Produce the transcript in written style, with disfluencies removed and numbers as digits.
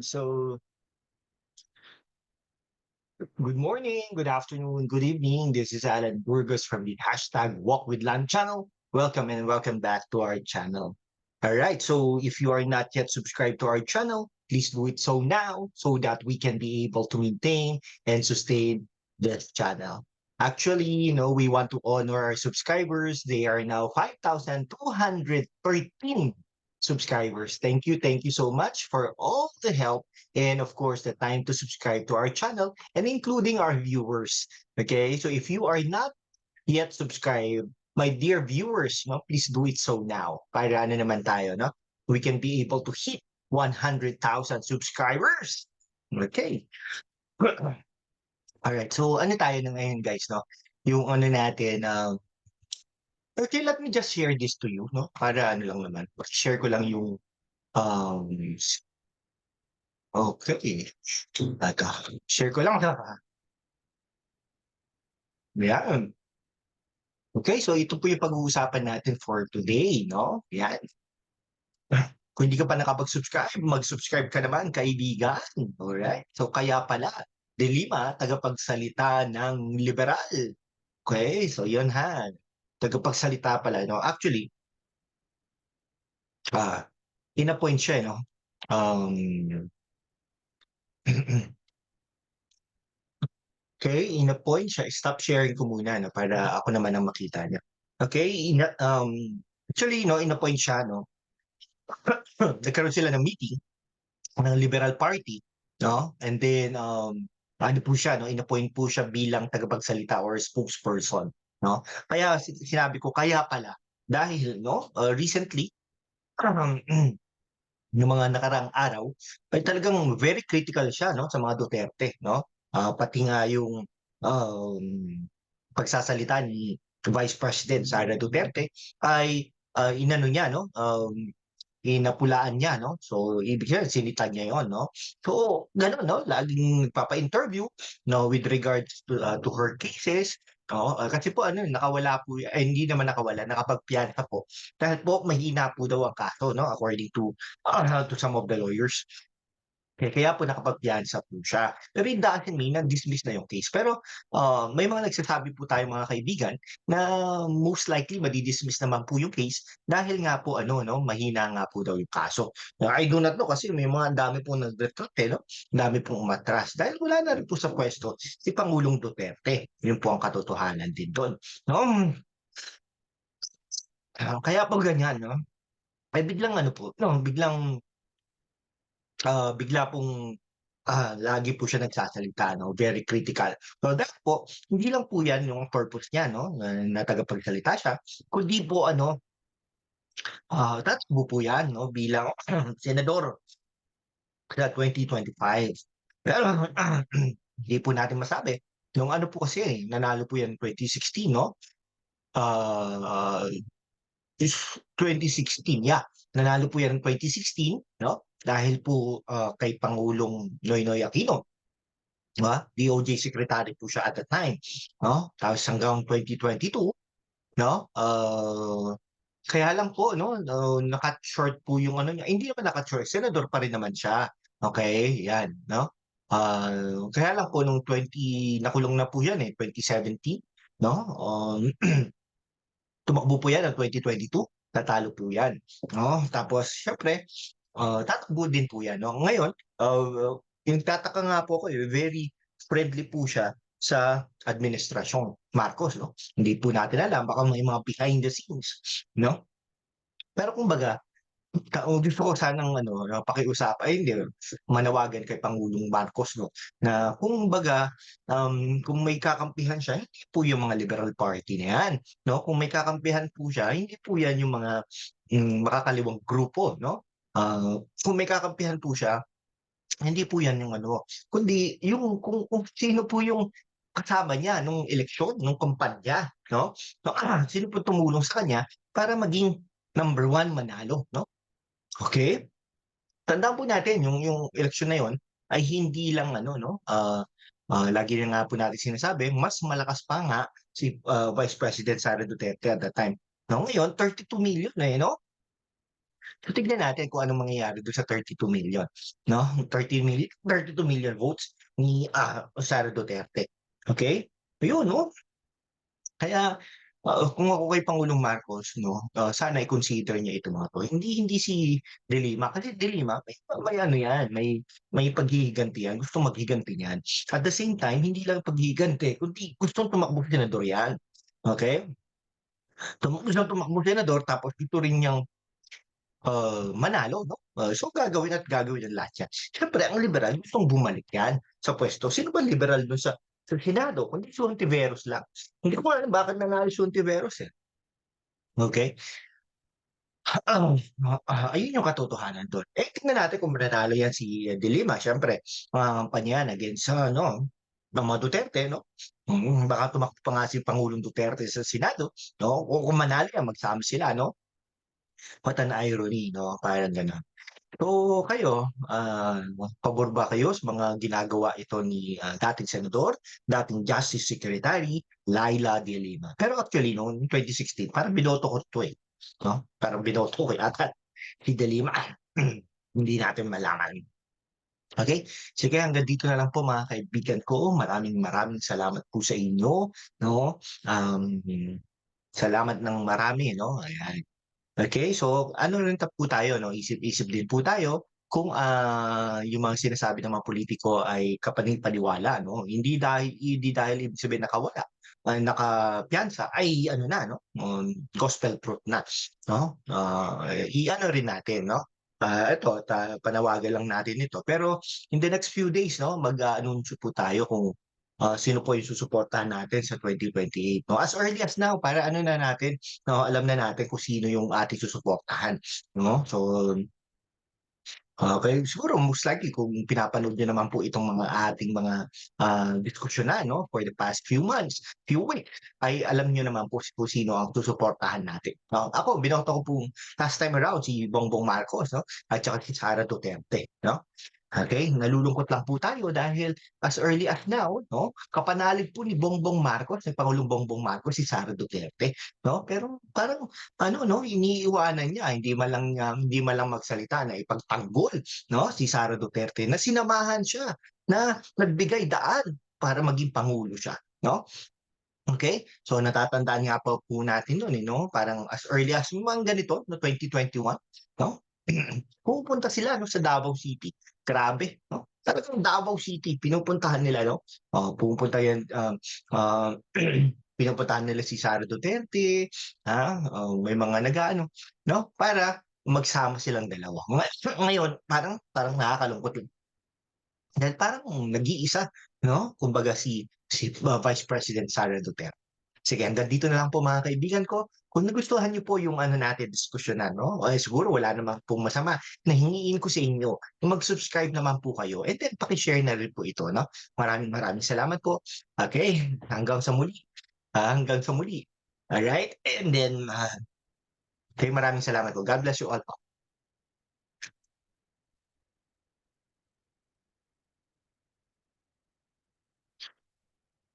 So, good morning, good afternoon, good evening. This is Alan Burgos from the hashtag Walk with Land channel. Welcome and welcome back to our channel. All right, so if you are not yet subscribed to our channel, please do it so now so that we can be able to maintain and sustain this channel. Actually, we want to honor our subscribers. They are now 5,213 subscribers. Thank you so much for all the help and of course the time to subscribe to our channel and including our viewers. Okay, so if you are not yet subscribed, my dear viewers, please do it so now. Para ano naman tayo, no? We can be able to hit 100,000 subscribers. Okay. All right. So ano tayo na ngayon, guys, no? Yung ano natin, okay, let me just share this to you, no? Para ano lang naman, share ko lang yung um okay. Share ko lang ha. Yan. Okay, so ito po yung pag-uusapan natin for today, no? Yan. Kung hindi ka pa nakapag-subscribe, mag-subscribe ka naman, kaibigan. Alright? So kaya pala, De Lima, tagapagsalita ng liberal. Okay, so yun ha. Tagapagsalita pala, no? Actually, ah, in-appoint siya, no? Um, okay, in-appoint siya. Stop sharing ko muna, no? Para ako naman ang makita niya. Okay, actually, no, in-appoint siya, no? Nagkaroon sila ng meeting ng Liberal Party, no? And then ano po siya, no? Inappoint po siya bilang tagapagsalita or spokesperson, no? Kaya sinabi ko kaya pala dahil recently um, yung mga nakaraang araw ay talagang very critical siya, no, sa mga Duterte, no? Pati nga yung um, pagsasalita ni Vice President Sara Duterte ay inano niya, no? Inapulaan niya, no? So, ibig sabihin, sinitan niya yon, no? So, gano'n, no? Laging nagpapa-interview, no? With regards to her cases, no? Kasi po, nakawala po, hindi naman nakawala, nakapagpiyansa po. Dahil po, mahina po daw ang kaso, no? According to some of the lawyers. Kaya po nakapagpiyansa po siya. Pero it doesn't mean na-dismiss na yung case. Pero may mga nagsasabi po tayo mga kaibigan na most likely madi-dismiss naman po yung case dahil nga po mahina nga po daw yung kaso. I do not know kasi may mga dami pong nag-recruit no? Dami pong umatras dahil wala na rin po sa pwesto si Pangulong Duterte. Yun po ang katotohanan din doon. No? Kaya po ganyan, no? Ay biglang biglang bigla pong lagi po siya nagsasalita, no? Very critical. So dahil po, hindi lang po yan yung purpose niya, no? Na tagapagsalita siya, kundi po tatakbo po yan, no? Bilang senador sa 2025. Pero hindi po natin masabi. Yung ano po kasi, nanalo po yan 2016, no? Uh, is 2016, yeah. Nanalo po yan 2016, no? Dahil po kay Pangulong Noynoy Aquino. Diba? DOJ Secretary po siya at the time, no? Tapos hanggang 2022, no? Kaya lang po, no, naka short po yung ano niya. Hindi naman naka short, senador pa rin naman siya. Okay, yan, no? Kaya lang po nung nakulong na po yan 2017, no? Tumakbo po yan ng 2022, natalo po yan, no? Tapos syempre, tatakbo din po yan, no? Ngayon, yung tataka nga po ko, very friendly po siya sa administrasyon Marcos, no? Hindi po natin alam, baka may mga behind the scenes, no? Pero kumbaga, gusto ko sanang pakiusap ay hindi, manawagan kay Pangulong Marcos, no, na kumbaga, kung may kakampihan siya, hindi po yung mga Liberal Party na yan, no? Kung may kakampihan po siya, hindi po yan yung mga makakaliwang grupo, no? Kung may kakampihan po siya, hindi po yan yung kundi yung kung sino po yung kasama niya nung eleksyon, nung kampanya, no? So, sino po tumulong sa kanya para maging number one manalo, no? Okay? Tandaan po natin yung eleksyon na yon ay hindi lang lagi na nga po natin sinasabi, mas malakas pa nga si Vice President Sara Duterte at that time. No, ngayon 32 million no? So tignan natin kung anong mangyayari dun sa 32 million, 'no? 32 million votes ni, Sara Duterte, okey? Ayun 'no, kaya, kung ako kay Pangulong Marcos 'no, sana i-consider niya itong mga 'to. Hindi hindi si De Lima, kasi De Lima may ano 'yan, may paghihiganti 'yan, gustong maghiganti niyan. At the same time, hindi lang paghihiganti kundi gustong tumakbong senador 'yan, okey? Gustong tumakbong senador tapos gusto rin niyang manalo 'no? So gagawin at gagawin ang lahat 'yan. Siyempre ang liberal gustong bumalik 'yan sa puwesto. Sino bang liberal dun sa Senado kundi si Hontiveros lang. Hindi ko alam bakit nanalo si Hontiveros, eh, okey? Ayun yung katotohanan dun. Eh, tingnan natin kung mananalo 'yan si De Lima, siyempre mangangampanya yan against sa ano, ng mga Duterte 'no? Baka tumakbo pa nga si Pangulong Duterte sa Senado 'no, o kung manalo 'yan magsama sila 'no? What an irony 'no, parang gano'n. So kayo, pabor ba kayo sa mga ginagawa ito ni, dating senador, dating Justice Secretary, Laila De Lima? Pero actually noong 2016 parang binoto ko 'to, eh, 'no? Parang binoto ko yata si De Lima. Hindi natin malaman. Okey, sige hanggang dito na lang po mga kaibigan ko. Maraming maraming salamat po sa inyo 'no, salamat ng marami 'no, ayan. Okay, so ano rin po tayo 'no, isip-isip din po tayo kung, yung mga sinasabi ng mga politiko ay kapani-paniwala 'no. Hindi dahil ibig sabihin nakawala, nakapiyansa ay ano na 'no, gospel truth na 'no. I-ano rin natin 'no, eto panawagan lang natin ito. Pero in the next few days 'no, mag-aanunsyo po tayo kung, sino po yung susuportahan natin sa 2028 'no. As early as now para ano na natin, oo, alam na natin kung sino yung ating susuportahan, 'no? So, okey, siguro most likely kung pinapanood niyo naman po itong mga ating mga, diskusyonan 'no, for the past few months, few weeks, ay alam niyo naman po kung sino ang susuportahan natin, 'no? Ako binoto ko po last time around si Bongbong Marcos 'no, at saka si Sara Duterte, 'no? Okey, nalulungkot lang po tayo dahil as early as now 'no, kapanalig po ni Bongbong Marcos, ni Pangulong Bongbong Marcos si Sara Duterte 'no. Pero parang ano 'no, iniiwanan niya, hindi man lang magsalita na ipagtanggol 'no, si Sara Duterte na sinamahan siya, na nagbigay daan para maging pangulo siya 'no. Okey, so natatandaan nga pa po natin nun, eh, 'no, parang as early as yung mga ganito no 2021 'no, pumupunta sila 'no sa Davao City. Grabe 'no, talagang Davao City pinupuntahan nila 'no, pumupunta yan, pinupuntahan nila si Sara Duterte, may mga nag-aano 'no, para magsama silang dalawa. Ngayon parang parang nakakalungkot lang dahil parang nag-iisa 'no, kumbaga si Vice President Sara Duterte. Sige hangga't dito na lang po mga kaibigan ko. Kung nagustuhan niyo po yung ano natin diskusyonan 'no, ay siguro wala naman pong masama na hingiin ko sa inyo na mag-subscribe naman po kayo and then paki-share na rin po ito 'no. Maraming maraming salamat po. Okay, hanggang sa muli. Alright, and then, maraming salamat po. God bless you all po.